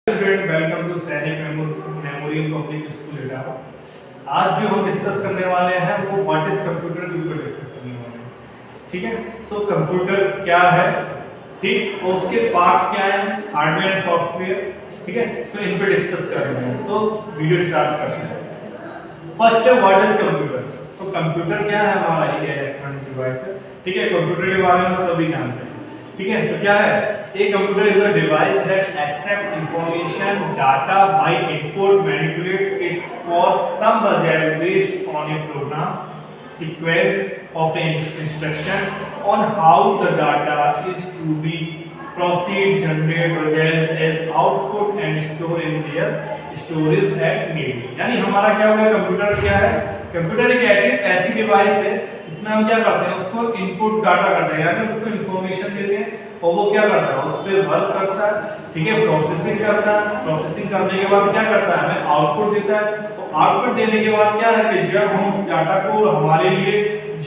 Student welcome to सैनिक memorial public school Etawah. आज जो हम डिस्कस करने वाले हैं वो व्हाट इज कंप्यूटर के ऊपर डिस्कस करने वाले हैं। ठीक है, तो कंप्यूटर क्या है, ठीक, और उसके पार्ट्स क्या हैं, हार्डवेयर एंड सॉफ्टवेयर। ठीक है, तो इन पे डिस्कस कर रहे हैं। तो वीडियो स्टार्ट करते हैं। फर्स्ट है व्हाट इज कंप्यूटर। तो कंप्यूटर क्या है, हमारा ये इलेक्ट्रॉनिक डिवाइस है। ठीक है, कंप्यूटर के बारे में सभी जानते हैं। ठीक है, तो क्या है, a computer is a device that accepts information data by input, manipulate it for some result based on a program sequence of an instruction on how the data is to be proceed, generate result as output and store in their storage at need। यानी हमारा क्या होगा, computer क्या है, computer एक ऐसी device है जिसमें हम क्या करते हैं, उसको इनपुट डाटा करते हैं, यानी उसको इंफॉर्मेशन देते हैं और वो क्या करता है, उस पर वर्क करता है। ठीक है, प्रोसेसिंग करता है, प्रोसेसिंग करने के बाद क्या करता है, हमें आउटपुट देता है। तो आउटपुट देने के बाद क्या है कि जब हम उस डाटा को, हमारे लिए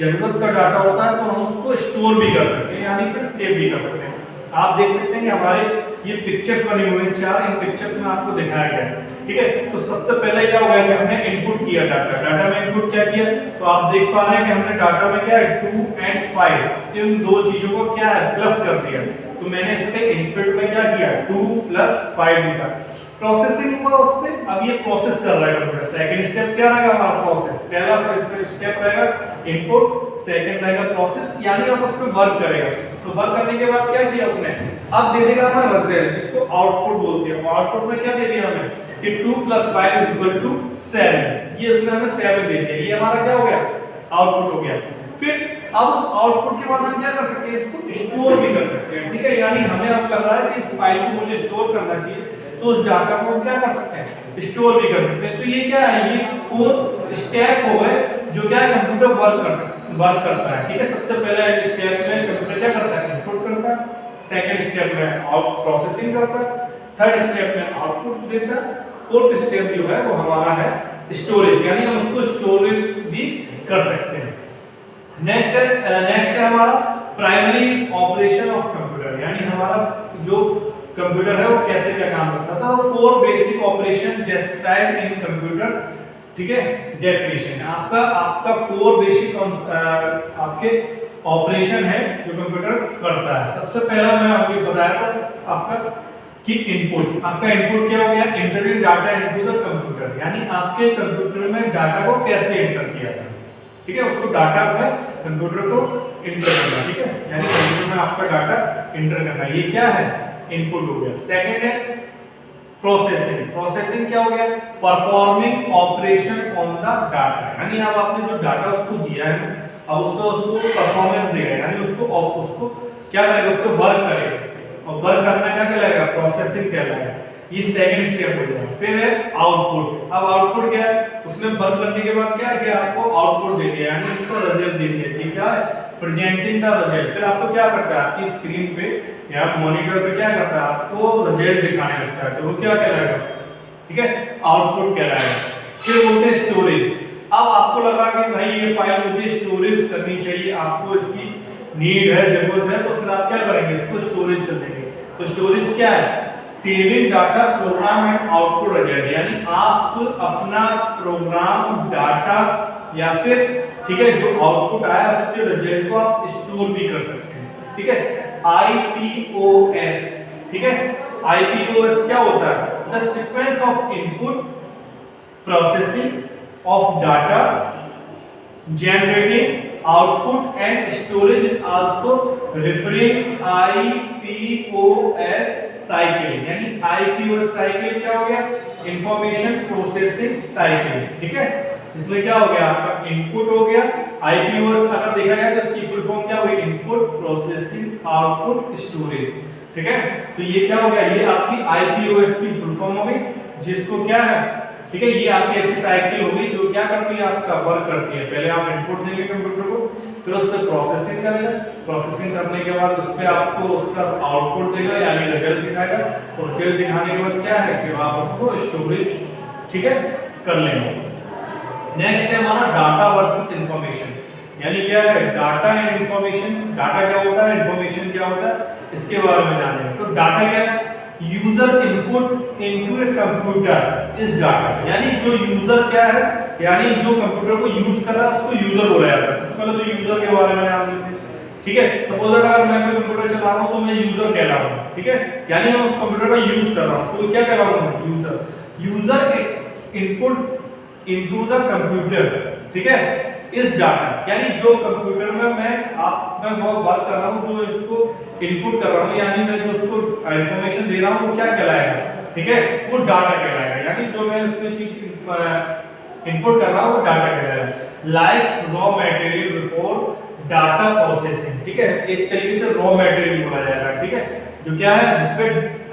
जरूरत का डाटा होता है, तो हम उसको स्टोर भी कर सकते हैं, यानी फिर सेव भी कर सकते हैं। आप देख सकते हैं कि हमारे ये पिक्चर्स बने हुए हैं चार, इन पिक्चर्स में आपको दिखाया गया है। ठीक है, तो सबसे पहले क्या हुआ कि हमने इनपुट किया डाटा में इनपुट क्या किया, तो आप देख पा रहे हैं कि हमने डाटा में क्या है 2 और 5 इन दो चीजों को क्या है प्लस कर दिया। तो मैंने इसके इनपुट में क्या किया 2 + 5 लिखा, प्रोसेसिंग हुआ उस पे। अब ये प्रोसेस कर रहा है कंप्यूटर। सेकंड स्टेप क्या रहेगा हमारा, प्रोसेस। पहला स्टेप रहेगा इनपुट, सेकंड रहेगा प्रोसेस, यानी अब उस पे वर्क करेगा। तो वर्क करने के बाद क्या किया उसने, अब दे देगा हमें रिजल्ट, जिसको आउटपुट बोलते हैं। आउटपुट में क्या दे दिया हमें कि 2 + 5 = 7। ये उसने हमें 7 दे दिया। ये हमारा क्या हो गया, आउटपुट हो गया। फिर अब उस आउटपुट के बाद हम क्या कर सकते हैं, इसको स्टोर भी कर सकते हैं। ठीक है, यानी हमें अब कर रहा है कि इस फाइल को मुझे स्टोर करना चाहिए, तो उस डाटा को हम क्या कर सकते हैं, स्टोर भी कर सकते हैं। तो ये क्या है, ये 4 स्टेप हो गए जो क्या है कंप्यूटर वर्क करता है। ठीक है, सबसे पहले स्टेप में कंप्यूटर क्या करता है, इनपुट करता है। सेकंड स्टेप में आउट प्रोसेसिंग करता है। थर्ड स्टेप में आउटपुट देता है। फोर्थ स्टेप जो है वो हमारा है स्टोरेज, यानी हम उसको स्टोरेज भी कर सकते हैं। नेक्स्ट है हमारा प्राइमरी ऑपरेशन ऑफ कंप्यूटर, यानी हमारा जो कंप्यूटर है वो कैसे क्या काम करता है। तो 4 basic operation described in computer. ठीक है, डेफिनेशन आपका 4 बेसिक आपके ऑपरेशन है जो कंप्यूटर करता है। सबसे पहला मैं आपको बताया था आपका कि इनपुट। आपका इनपुट क्या हो गया, entering data into the computer, यानी आपके कंप्यूटर में डाटा को कैसे एंटर किया जाए। ठीक है, उसको डाटा में कंप्यूटर को एंटर करना। ठीक है, यानी कंप्यूटर में आपका डाटा एंटर करना, ये क्या है, इनपुट हो गया। सेकंड है प्रोसेसिंग। प्रोसेसिंग क्या हो गया, performing operation on the data, यानी अब आपने जो डाटा उसको दिया है, अब उसको परफॉर्मेंस देगा, यानी उसको क्या करेगा, उसको वर्क करेगा, और वर्क करने का क्या लगेगा, प्रोसेसिंग कहलाएगा। ये सेकंड स्टेप हो गया। फिर है आउटपुट। अब आउटपुट क्या है, उसने वर्क करने के बाद क्या है कि आपको आउटपुट दे दिया, यानी उसका रिजल्ट दे दिया। ठीक है, प्रेजेंटिंग द रिजल्ट। फिर आपको क्या करता है, आपकी स्क्रीन पे या मॉनिटर पे क्या करता है, आपको रिजल्ट दिखाने लगता है, तो वो क्या कहलाएगा, ठीक है, आउटपुट कहलाएगा। फिर बोलते हैं स्टोरेज। अब आपको लगा कि भाई ये फाइल मुझे स्टोरेज करनी चाहिए, आपको इसकी नीड है, जरूरत है, तो फिर आप क्या करेंगे, इसको स्टोरेज कर देंगे। तो स्टोरेज क्या है, saving data program and output result, यानी आप अपना प्रोग्राम डाटा या फिर ठीक है जो आउटपुट आया उसके रिजल्ट को आप स्टोर भी कर सकते हैं। ठीक है, IPOS। ठीक है, IPOS क्या होता है, the sequence of input processing of data generating output and storage is also referring IPOS cycle, यानी IPOS cycle क्या हो गया, इंफॉर्मेशन प्रोसेसिंग साइकिल। ठीक है, इसमें क्या हो गया, आपका इनपुट हो गया। IPOS अगर देखा जाए तो इसकी फुल फॉर्म क्या हुई, इनपुट प्रोसेसिंग आउटपुट स्टोरेज। ठीक है, तो ये क्या हो गया, ये आपकी IPOS की फुल फॉर्म हो गई, जिसको क्या है, ठीक है, ये आपकी ऐसी साइकिल होगी जो क्या करती है, आपका वर्क करती है। पहले आप इनपुट देंगे कंप्यूटर को, फिर उस पर प्रोसेसिंग करेगा, प्रोसेसिंग करने के बाद उस पे आपको उसका आउटपुट देगा, यानी रिजल्ट दिखाएगा, और रिजल्ट दिखाने के बाद क्या है कि आप उसको स्टोरेज, ठीक है, कर लेंगे। नेक्स्ट है हमारा डाटा वर्सेस इंफॉर्मेशन, यानी क्या है, डाटा एंड इंफॉर्मेशन। डाटा क्या होता है, इंफॉर्मेशन क्या होता है, इसके बारे में जानेंगे। तो डाटा क्या है, user input into a computer इस डाटा, यानी जो यूजर क्या है, यानी जो कंप्यूटर को यूज कर रहा है उसको यूजर बोला जाता है। सबसे पहले तो यूजर के बारे में नाम लेते हैं, ठीक है। सपोज अगर मैं कोई कंप्यूटर चला रहा हूं तो मैं यूजर कहलाऊंगा, ठीक है, यानी मैं उस कंप्यूटर का यूज कर रहा हूं तो क्या कहलाऊंगा, user. User input into the computer, ठीक है, इस डाटा, यानी जो कंप्यूटर में मैं बहुत बात कर रहा हूं, जो इसको इनपुट कर रहा हूं, यानी मैं जो उसको इंफॉर्मेशन दे रहा हूं वो क्या कहलाएगा, ठीक है, वो डाटा कहलाएगा। यानी जो मैं उसमें चीज इनपुट कर रहा हूं वो डाटा कहलाएगा। Likes raw material before data processing, ठीक है, एक तरीके से रॉ मटेरियल बोला जाएगा, ठीक है, जो क्या है जिसपे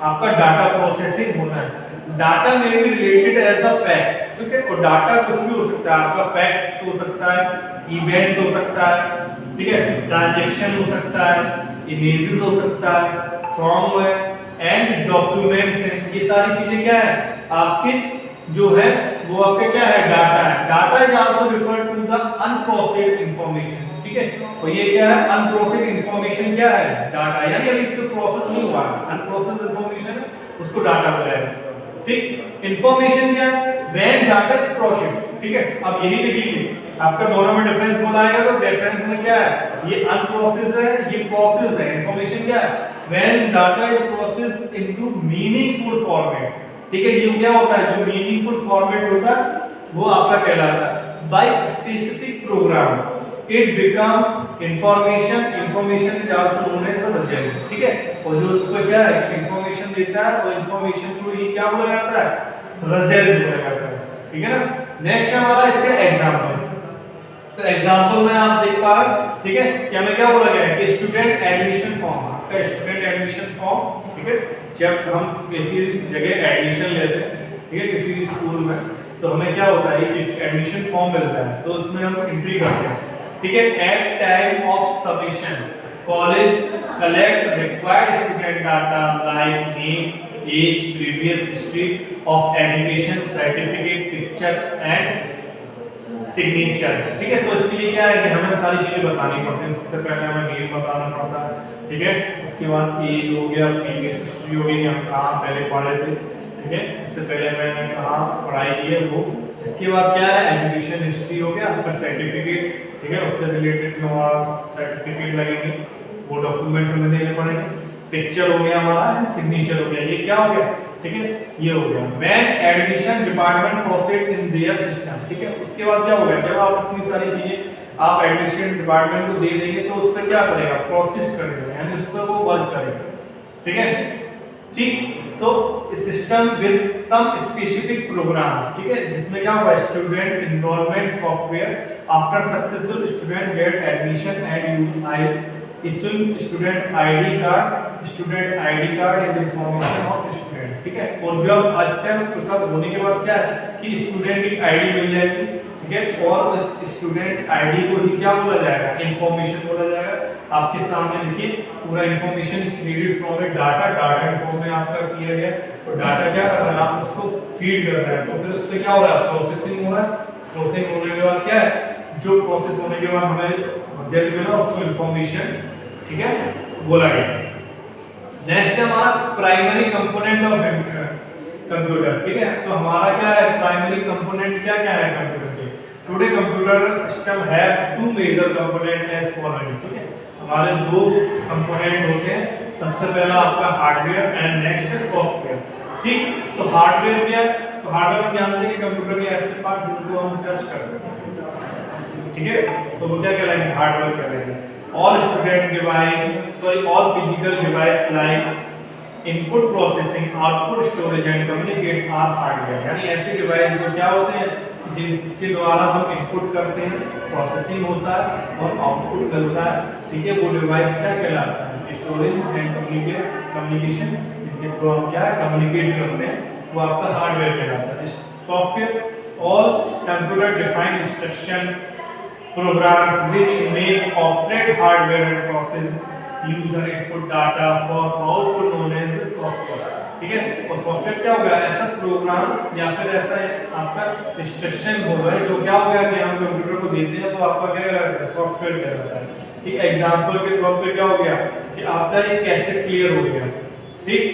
आपका डाटा प्रोसेसिंग होना है। डाटा में भी रिलेटेड एज अ फैक्ट, ठीक है, और डाटा कुछ भी हो सकता है, आपका फैक्ट्स हो सकता है, इवेंट्स हो सकता है, ठीक है, ट्रांजैक्शन हो सकता है, इमेजेस हो सकता है, सॉन्ग है एंड डॉक्यूमेंट्स हैं। ये सारी चीजें क्या है आपके जो है वो आपके क्या है, डाटा है। Data is also referred to the unprocessed information, ठीक है, और ये क्या है, अनप्रोसेस्ड इंफॉर्मेशन क्या है, डाटा, यानी अभी इसको प्रोसेस नहीं हुआ है, अनप्रोसेस्ड इंफॉर्मेशन उसको डाटा बोला जाएगा, ठीक। इंफॉर्मेशन क्या है, व्हेन डाटा इज प्रोसेस्ड, ठीक है। अब यही देख लीजिए आपका दोनों में डिफरेंस बताएगा, तो डिफरेंस में क्या है, ये अनप्रोसेस्ड है, ये प्रोसेस है। इंफॉर्मेशन क्या है, when data is processed into meaningful format, ठीक है, ये क्या होता है, जो मीनिंगफुल फॉर्मेट होता है वो आपका कहलाता है। By specific program it become information, information is also known as a result, ठीक है, और जो उसको क्या है इंफॉर्मेशन देता है वो इंफॉर्मेशन को ही क्या बोला जाता है, रिजल्ट बोला जाता है, ठीक है ना। नेक्स्ट हमारा इसका एग्जांपल, तो एग्जांपल में आप देख पा रहे हैं, ठीक है, क्या मैं क्या बोला गया है कि स्टूडेंट एडमिशन फॉर्म, आपका स्टूडेंट एडमिशन फॉर्म, ठीक है, जब हम किसी जगह एडमिशन लेते हैं, ठीक है, किसी स्कूल में, तो हमें क्या होता है कि एडमिशन फॉर्म मिलता है, तो उसमें हम एंट्री करते हैं, ठीक है। At time of submission college collect required student data like name, age, previous history of education, certificate, pictures and signature, ठीक है। तो इसके लिए क्या है कि हमें सारी चीजें बतानी पड़ती हैं। सबसे पहले हमें नेम बताना पड़ता है, ठीक है, उसके बाद एज हो गया, प्रीवियस हिस्ट्री हो गई, हम कहाँ पहले पढ़े थे, ठीक है, इससे पहले मैंने कहाँ पढ़ाई की है वो, इसके बाद क्या है एजुकेशन हिस्ट्री हो गया, फिर सर्टिफिकेट, ठीक है, उससे रिलेटेड जो हमारा सर्टिफिकेट लगेंगे वो डॉक्यूमेंट्स हमें देने पड़ेंगे, पिक्चर हो गया हमारा, सिग्नेचर हो गया, ये क्या हो गया, ठीक है, ये हो गया। When admission department process in their system, ठीक है, उसके बाद क्या होगा, जब आप इतनी सारी चीजें आप एडमिशन डिपार्टमेंट को दे देंगे तो उस पर क्या करेगा, प्रोसेस करेगा, यानी उस पर वो वर्क करेगा, ठीक है, ठीक। तो system with some specific program, ठीक है, जिसमें क्या होगा, student enrolment software after successful student get admission and I issuing student ID card, student ID card is information of student, ठीक है, और जब स्टेप सब होने के बाद क्या है कि स्टूडेंट की आईडी मिल जाएगी, ठीक है, और उस स्टूडेंट आईडी को ही क्या बोला जाएगा, इंफॉर्मेशन बोला जाएगा। आपके सामने देखिए पूरा information created from A data, data form में आपका किया गया, तो डाटा क्या कर रहा है, आप उसको फीड कर रहे हैं, तो फिर उससे क्या हो रहा है, प्रोसेसिंग हो रहा है, प्रोसेसिंग होने के बाद क्या है, जो प्रोसेस होने के बाद हमें रिजल्ट मिला उसको इंफॉर्मेशन, ठीक है, बोला गया। नेक्स्ट है हमारा प्राइमरी कंपोनेंट ऑफ कंप्यूटर, ठीक है, तो हमारा क्या है प्राइमरी कंपोनेंट क्या क्या है कंप्यूटर के। Today computer system have two major component as following, ठीक है, हमारे दो कंपोनेंट होते हैं, सबसे पहला आपका हार्डवेयर एंड नेक्स्ट है सॉफ्टवेयर, ठीक। तो हार्डवेयर क्या है, तो हार्डवेयर हम जानते हैं कि कंप्यूटर के ऐसे पार्ट जिनको हम टच कर सकते हैं, ठीक है, तो वो क्या कहलाएंगे, हार्डवेयर कहलाएंगे। All student device, sorry all physical device like input processing, output storage and communicate are hardware, यानी ऐसे डिवाइस जो क्या होते हैं जिनके द्वारा हम इनपुट करते हैं, प्रोसेसिंग होता है और आउटपुट मिलता है, ठीक है, वो डिवाइस क्या कहलाता है, स्टोरेज एंड कम्युनिकेशन, जिनके थ्रू हम क्या कम्युनिकेट करते हैं, वो आपका हार्डवेयर कहलाता है। Software all computer defined instruction programs which make operate hardware and process user input data for output known as software, ठीक है, और सॉफ्टवेयर क्या होगा, ऐसा प्रोग्राम या फिर ऐसा आपका इंस्ट्रक्शन होगा जो क्या होगा कि हम कंप्यूटर को देते हैं तो आपका क्या कहलाता है, सॉफ्टवेयर कहलाता है, ठीक। एग्जांपल के तौर पे क्या हो गया कि आपका एक कैसेट प्लेयर हो गया, ठीक,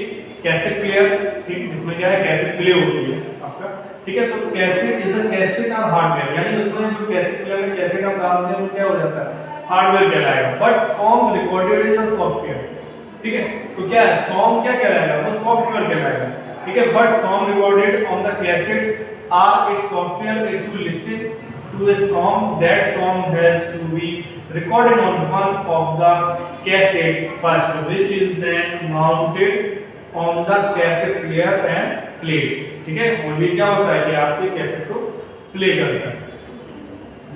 कैसेट प्लेयर, ठीक, जिसमें क्या है कैसेट प्ले होती है आपका, ठीक है। तो कैसेट इज अ कैसेट और हार्डवेयर, यानी उसमें जो कैसेट प्लेयर में कैसेट हम डालते हैं वो क्या हो जाता है, हार्डवेयर कहलाएगा। But song recorded is a software, ठीक है। तो क्या है, सॉन्ग क्या कहलाएगा, वो सॉफ्टवेयर कहलाएगा, ठीक है। But song recorded on the cassette are its software to listen to a song. That song has to be recorded on one of the cassette first, which is then mounted on the cassette player and played, ठीक है। और ये क्या होता है कि आपके cassette को प्ले करता है।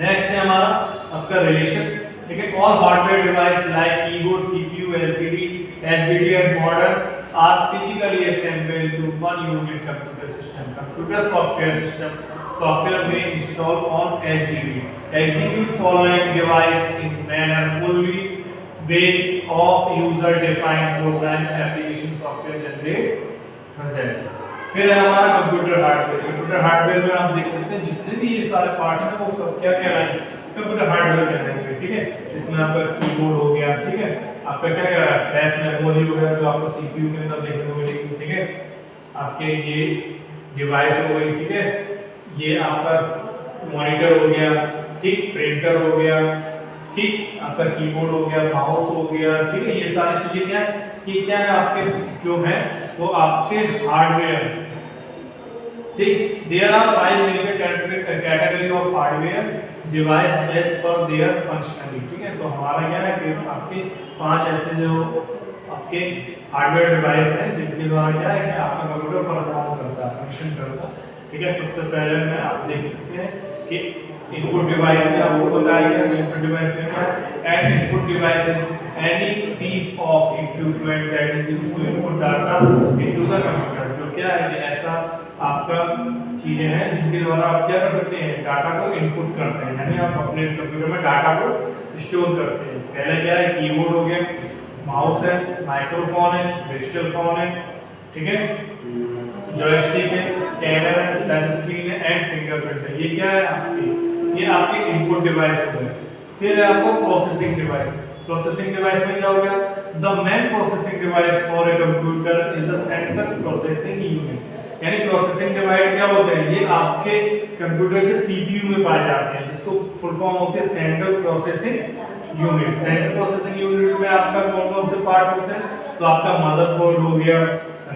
नेक्स्ट है हमारा आपका रिलेशन, ठीक है। All hardware device like keyboard, CPU, LCD, HDD and modern are physically assembled to one unit computer system. Computer software system software may install on HDD. Execute following device in manner fully way of user defined program application software generate result. फिर है हमारा computer hardware. Computer hardware में आप देख सकते हैं जितने भी ये सारे पार्ट्स हैं वो सब क्या कहलाएंगे, कंप्यूटर हार्डवेयर कहलाएंगे, ठीक है। इसमें आपका कीबोर्ड हो गया, ठीक है, आपका क्या कह रहा है फ्लैश मेमोरी हो गया जो आपको सीपीयू के अंदर देखने को मिलेगी, ठीक है। आपके ये डिवाइस हो गई, ठीक है, ये आपका मॉनिटर हो गया, ठीक, प्रिंटर हो गया, ठीक, आपका कीबोर्ड हो गया, माउस हो गया, ठीक है। ये सारी चीजें क्या है, ये क्या है आपके जो है वो आपके हार्डवेयर, ठीक। There are 5 major category of hardware device as per their functionality, ठीक है। तो हमारा क्या है कि आपके 5 ऐसे जो आपके हार्डवेयर डिवाइस हैं जिनके द्वारा क्या है कि आपका कंप्यूटर परफॉर्म करता है, फंक्शन करता है, ठीक है। सबसे पहले में आप देख सकते हैं कि इनपुट डिवाइस में आपको बताया गया इनपुट डिवाइस में क्या है, and input device is any piece of equipment that is used to input data into the computer. जो क्या है कि ऐसा आपका चीजें हैं जिनके द्वारा आप क्या कर सकते हैं, डाटा को इनपुट करते हैं, यानी आप अपने कंप्यूटर में डाटा को स्टोर करते हैं। पहले क्या है, कीबोर्ड हो गया, माउस है, माइक्रोफोन है, डिजिटल फोन है, ठीक है, जॉयस्टिक है, स्कैनर है, टच स्क्रीन है एंड फिंगरप्रिंट है। ये क्या है आपके, ये आपके इनपुट डिवाइस हो गए। फिर है आपको प्रोसेसिंग डिवाइस। प्रोसेसिंग डिवाइस में क्या हो गया, the main processing device for a computer is a central processing unit, यानी प्रोसेसिंग डिवाइस क्या होते हैं, ये आपके कंप्यूटर के सीपीयू में पाए जाते हैं, जिसको फुल फॉर्म होते हैं central processing unit. Central processing unit में आपका कौन कौन से पार्ट्स होते हैं, तो आपका मदरबोर्ड हो गया,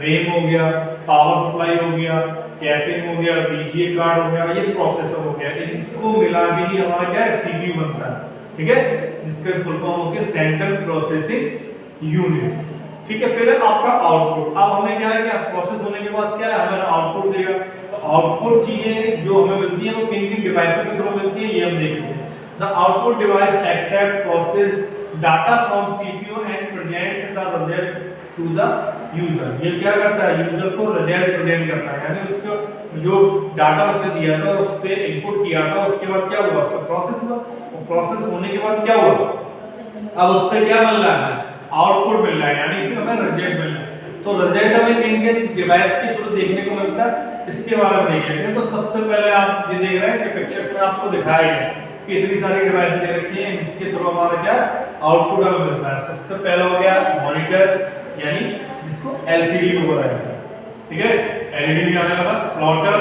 रैम हो गया, पावर सप्लाई हो गया, कैशिंग हो गया, बीजीए कार्ड हो गया, ये प्रोसेसर हो गया। इनको मिला के ही हमारा क्या है, सीपीयू बनता है, ठीक है, जिसका फुल फॉर्म होती है सेंट्रल प्रोसेसिंग यूनिट, ठीक है। फिर आपका आउटपुट। अब हमें क्या है कि प्रोसेस होने के बाद क्या है, हमें आउटपुट देगा। तो आउटपुट चीजें जो हमें मिलती है वो किन किन डिवाइसों के थ्रू मिलती है, ये हम देख लेते हैं। The output device accept process data from CPU and present the result to the user. ये क्या करता है, यूजर को रिजल्ट प्रेजेंट करता है, यानी उसको जो डाटा उसने दिया था उस पे इनपुट किया था, उसके बाद क्या हुआ, उसका प्रोसेस हुआ, और प्रोसेस होने के बाद क्या हुआ, अब उस पे क्या मिल रहा है, आउटपुट मिल रहा है, यानी कि हमें रिजल्ट मिल रहा है। तो रिजल्ट हमें किन किन डिवाइस के थ्रू देखने को मिलता है, इसके बारे में देख लेते हैं। तो सबसे पहले आप ये देख रहे हैं कि पिक्चर्स में आपको दिखाया गया कि इतनी सारी डिवाइस दे रखी है, इसके थ्रू हमारा क्या आउटपुट हमें मिलता है। सबसे पहला हो गया मॉनिटर, यानी जिसको एलसीडी भी बोला जाता है, ठीक है, एलईडी भी आने लगा, plotter,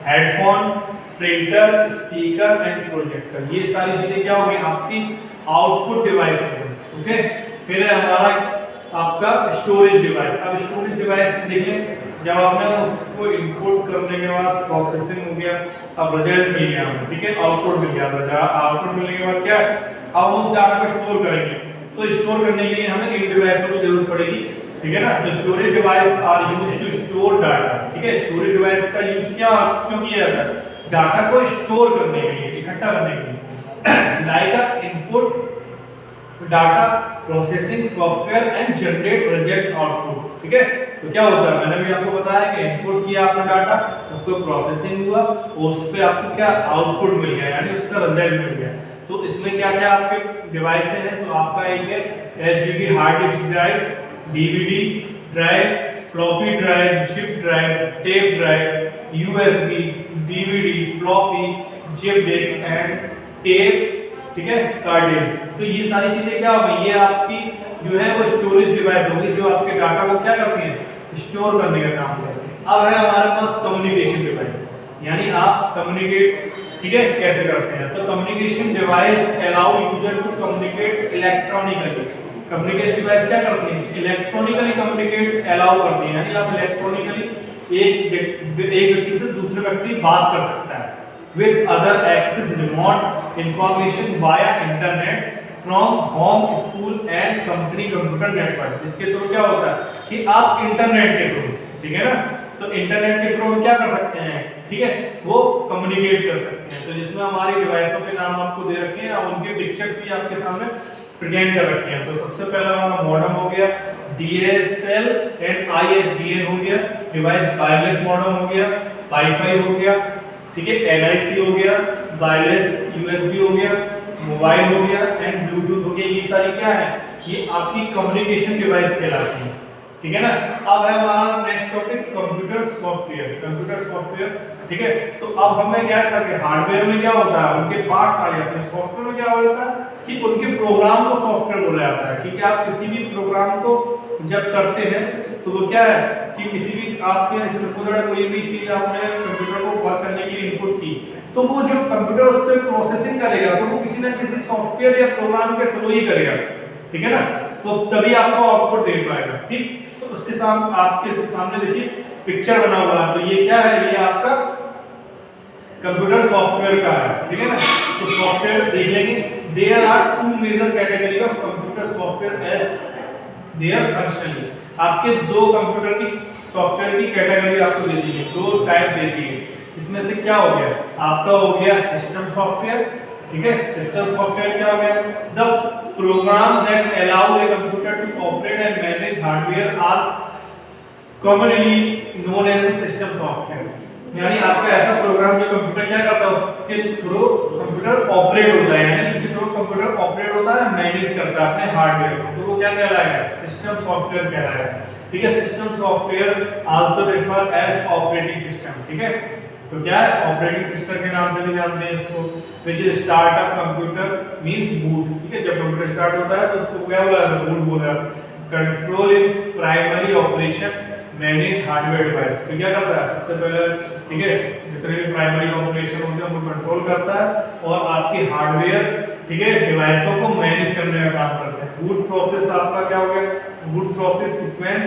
headphone, printer, speaker and projector. ये सारी चीजें क्या हो गई, आपकी आउटपुट डिवाइस हो गई, ओके। फिर है हमारा आपका स्टोरेज डिवाइस। अब स्टोरेज डिवाइस देखिए, जब आपने उसको इनपुट करने के बाद प्रोसेसिंग हो गया, अब रिजल्ट मिल गया हमें, ठीक है, आउटपुट मिल गया। आउटपुट मिलने के बाद क्या, अब हम उस डाटा को स्टोर करेंगे। तो स्टोर करने के लिए हमें इन डिवाइसों की जरूरत पड़ेगी, ठीक है ना। तो storage device are used to store data, ठीक है। स्टोरेज डिवाइस का यूज क्या क्यों किया जाता है, डाटा को स्टोर करने के लिए, इकट्ठा करने के लिए। Like a input data processing software and generate result output, ठीक है। तो क्या होता है, मैंने भी आपको बताया कि इनपुट किया आपने डाटा, उसको प्रोसेसिंग हुआ, उस पे आपको क्या आउटपुट मिल गया, यानी उसका रिजल्ट मिल गया। तो इसमें क्या क्या आपके डिवाइस हैं, तो आपका एक है HDD hard disk drive, DVD drive, floppy drive, zip drive, tape drive, USB, DVD, floppy, zip disk and tape, ठीक है, कार्ड डिस्क। तो ये सारी चीजें क्या होगी, ये आपकी जो है वो स्टोरेज डिवाइस होगी जो आपके डाटा को क्या करती है, स्टोर करने का काम करते हैं। अब है हमारे पास कम्युनिकेशन डिवाइस, यानी आप कम्युनिकेट, ठीक है, कैसे करते हैं। तो communication device allow user to communicate electronically. Communication device क्या करती है, इलेक्ट्रॉनिकली कम्युनिकेट अलाउ करती है, यानी आप इलेक्ट्रॉनिकली एक व्यक्ति से दूसरे व्यक्ति बात कर सकता है with other access remote information via internet from home, school and company computer network. जिसके थ्रू क्या होता है कि आप इंटरनेट के थ्रू, ठीक है ना, तो इंटरनेट के थ्रू हम क्या कर सकते हैं, ठीक है, वो कम्युनिकेट कर सकते हैं। तो जिसमें हमारी डिवाइसों के नाम आपको दे रखे हैं और उनके पिक्चर्स भी आपके सामने प्रेजेंट कर रखे हैं। तो सबसे पहला हमारा मॉडेम हो गया DSL एंड ISDN हो गया, डिवाइस वायरलेस मॉडेम हो गया, वाईफाई हो गया, ठीक है, NIC हो गया, वायरलेस USB हो गया, मोबाइल हो गया एंड ब्लूटूथ हो गया। ये सारी क्या है, ये आपकी कम्युनिकेशन डिवाइस कहलाती है, ठीक है ना। अब है हमारा next topic computer software. Computer software, ठीक है, तो अब हमें क्या करके हार्डवेयर में क्या होता है, उनके पार्ट्स आ जाते हैं। सॉफ्टवेयर में क्या होता है कि उनके प्रोग्राम को सॉफ्टवेयर बोला जाता है, ठीक है। आप किसी भी प्रोग्राम को जब करते हैं तो वो क्या है कि किसी भी आपके सपोज कोई भी चीज आपने कंप्यूटर को वर्क करने के लिए इनपुट की, तो वो जो कंप्यूटर उस पर प्रोसेसिंग करेगा तो वो किसी ना किसी सॉफ्टवेयर या प्रोग्राम के थ्रू ही करेगा, ठीक है ना, तो तभी आपको आउटपुट दे पाएगा, ठीक। तो उसके साथ आपके सामने देखिए पिक्चर बना हुआ है, तो ये क्या है, ये आपका कंप्यूटर सॉफ्टवेयर का है, ठीक है ना। तो सॉफ्टवेयर देख लेंगे, there are two major category of computer software as their functionally. आपके दो कंप्यूटर की सॉफ्टवेयर की कैटेगरी आपको दे दी है, दो टाइप दे दी है। इसमें से क्या हो गया, आपका हो गया सिस्टम सॉफ्टवेयर, ठीक है। सिस्टम सॉफ्टवेयर क्या हो गया, the program that allow a computer to operate and manage hardware are commonly known as system software. यानी आपका ऐसा प्रोग्राम जो कंप्यूटर क्या करता है, उसके थ्रू कंप्यूटर ऑपरेट होता है, यानी इसके थ्रू कंप्यूटर ऑपरेट होता है, मैनेज करता है अपने हार्डवेयर को, तो वो क्या कहलाएगा, सिस्टम सॉफ्टवेयर कहलाएगा, ठीक है। System software also refer as operating system, ठीक है। तो क्या है, ऑपरेटिंग सिस्टम के नाम से भी जानते हैं इसको। Which start up computer means boot, ठीक है, जब कंप्यूटर स्टार्ट होता है तो उसको क्या बोला जाता है, बूट बोला जाता है। Control is primary operation manage hardware device, तो क्या करता है, सबसे पहले, ठीक है, जितने भी प्राइमरी ऑपरेशन होते हैं वो कंट्रोल करता है और आपकी हार्डवेयर, ठीक है, डिवाइसों को मैनेज करने का काम करता है। बूट प्रोसेस आपका क्या हो गया, boot process sequence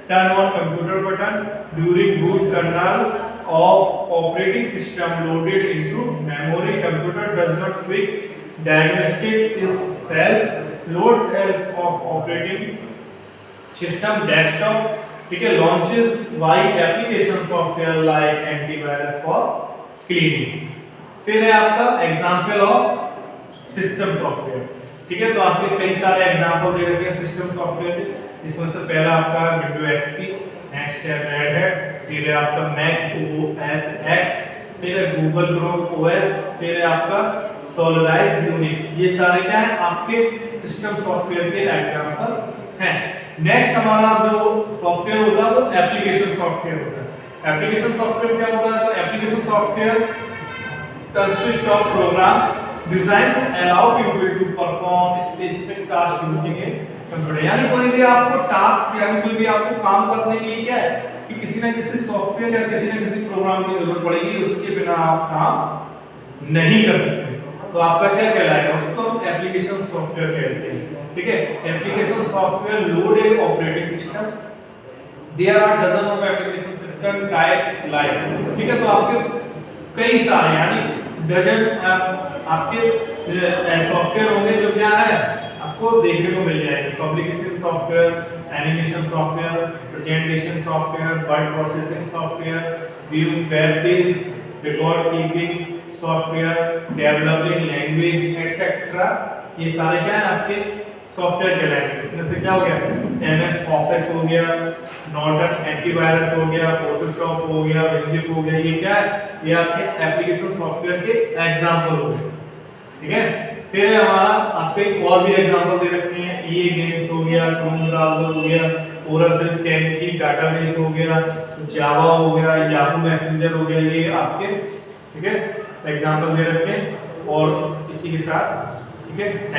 turn on computer button during boot kernel of operating system loaded into memory. Computer does not quick diagnostic is self load cells of operating system desktop, ठीक है, launches wide application software like antivirus for cleaning। फिर है आपका example of system software, ठीक है। तो आपके कई सारे एग्जांपल दे रखे हैं सिस्टम सॉफ्टवेयर के, जिसमें से पहला आपका विंडो एक्सपी, नेक्स्ट है रेड हैट, फिर है आपका मैक OS X, फिर है गूगल क्रोम OS, फिर है आपका सोलराइज यूनिक्स। ये सारे क्या है, आपके सिस्टम सॉफ्टवेयर के एग्जांपल हैं। नेक्स्ट हमारा जो सॉफ्टवेयर होता है वो एप्लीकेशन सॉफ्टवेयर होता है। एप्लीकेशन सॉफ्टवेयर क्या होता है, तो application software consist of program design to allow people to perform specific task using a computer. यानी कोई भी आपको टास्क, यानी कोई भी आपको काम करने के लिए क्या है कि किसी ना किसी सॉफ्टवेयर या किसी ना किसी प्रोग्राम की जरूरत पड़ेगी, उसके बिना आप काम नहीं कर सकते। तो आपका क्या कहलाएगा, उसको हम एप्लीकेशन सॉफ्टवेयर कहते हैं, ठीक है। Application software load a operating system, there are dozen of application system type like, ठीक है। तो आपके कई सारे, यानी डजन आपके सॉफ्टवेयर होंगे जो क्या है आपको देखने को मिल जाएंगे। Publication software, animation software, presentation software, word processing software, viewing web page, record keeping software, developing language etcetera. ये सारे क्या है आपके सॉफ्टवेयर कहलाएंगे। इसमें से क्या हो गया, MS ऑफिस हो गया, नॉर्टन एंटीवायरस हो गया, फोटोशॉप हो गया, विंजिप हो गया। ये क्या है, ये आपके एप्लीकेशन सॉफ्टवेयर के एग्जांपल हो गए, ठीक है। फिर हमारा आपके और भी एग्जांपल दे रखे हैं, EA गेम्स हो गया, क्रोम ब्राउज़र हो गया, ओरेकल टेंची डाटाबेस हो गया, जावा हो गया, याहू मैसेंजर हो गया। ये आपके, ठीक है, एग्जांपल दे रखे हैं और इसी के साथ, ठीक है, थैंक यू।